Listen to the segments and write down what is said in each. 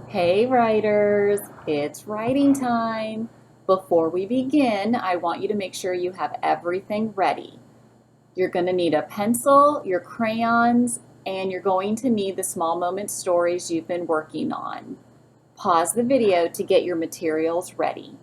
Hey writers, it's writing time. Before we begin, I want you to make sure you have everything ready. You're going to need a pencil, your crayons, and you're going to need the small moment stories you've been working on. Pause the video to get your materials ready.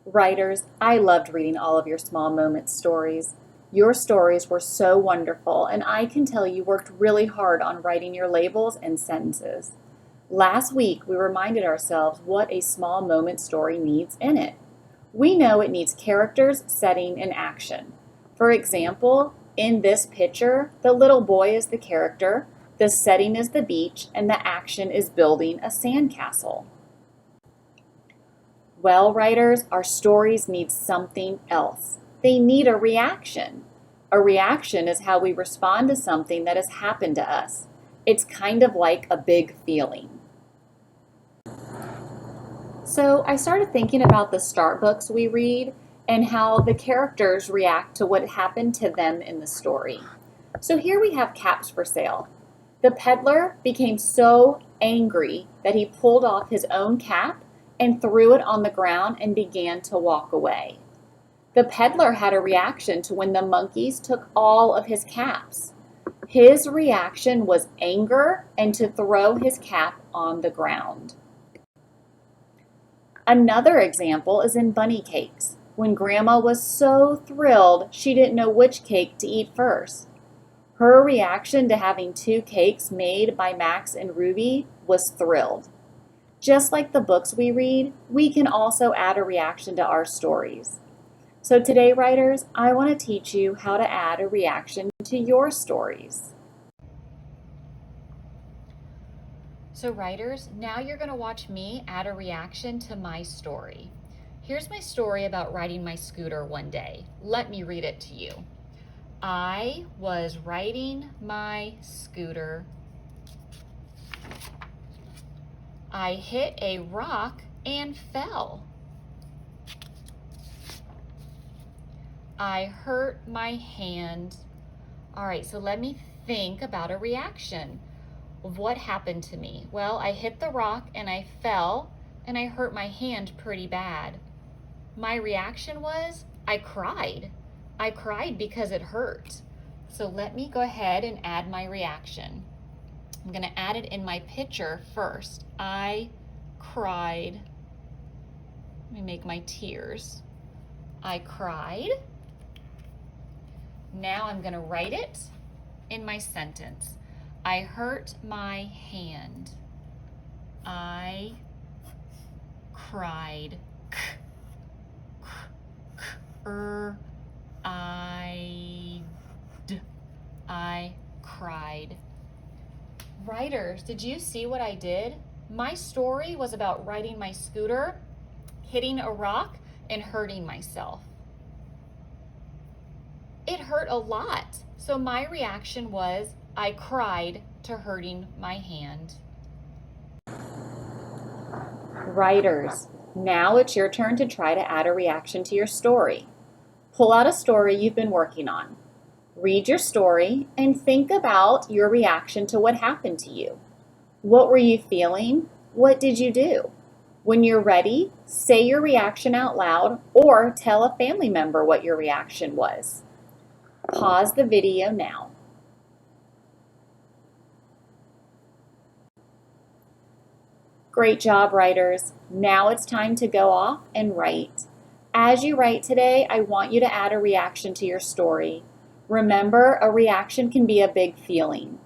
Writers, I loved reading all of your small moment stories. Your stories were so wonderful, and I can tell you worked really hard on writing your labels and sentences. Last week, we reminded ourselves what a small moment story needs in it. We know it needs characters, setting, and action. For example, in this picture, the little boy is the character, the setting is the beach, and the action is building a sandcastle. Well, writers, our stories need something else. They need a reaction. A reaction is how we respond to something that has happened to us. It's kind of like a big feeling. So I started thinking about the start books we read and how the characters react to what happened to them in the story. So here we have caps for sale. The peddler became so angry that he pulled off his own cap and threw it on the ground and began to walk away. The peddler had a reaction to when the monkeys took all of his caps. His reaction was anger and to throw his cap on the ground. Another example is in bunny cakes, when Grandma was so thrilled she didn't know which cake to eat first. Her reaction to having two cakes made by Max and Ruby was thrilled. Just like the books we read, we can also add a reaction to our stories. So today, writers, I want to teach you how to add a reaction to your stories. So writers, now you're going to watch me add a reaction to my story. Here's my story about riding my scooter one day. Let me read it to you. I was riding my scooter. I hit a rock and fell. I hurt my hand. All right, so let me think about a reaction of what happened to me. Well, I hit the rock and I fell and I hurt my hand pretty bad. My reaction was I cried. I cried because it hurt. So let me go ahead and add my reaction. I'm going to add it in my picture first. I cried. Let me make my tears. I cried. Now I'm going to write it in my sentence. I hurt my hand. I cried. I cried. Writers, did you see what I did? My story was about riding my scooter, hitting a rock, and hurting myself. It hurt a lot. So my reaction was I cried to hurting my hand. Writers, now it's your turn to try to add a reaction to your story. Pull out a story you've been working on. Read your story and think about your reaction to what happened to you. What were you feeling? What did you do? When you're ready, say your reaction out loud or tell a family member what your reaction was. Pause the video now. Great job, writers. Now it's time to go off and write. As you write today, I want you to add a reaction to your story. Remember, a reaction can be a big feeling.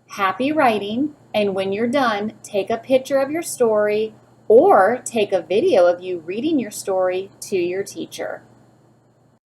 Happy writing, and when you're done, take a picture of your story or take a video of you reading your story to your teacher.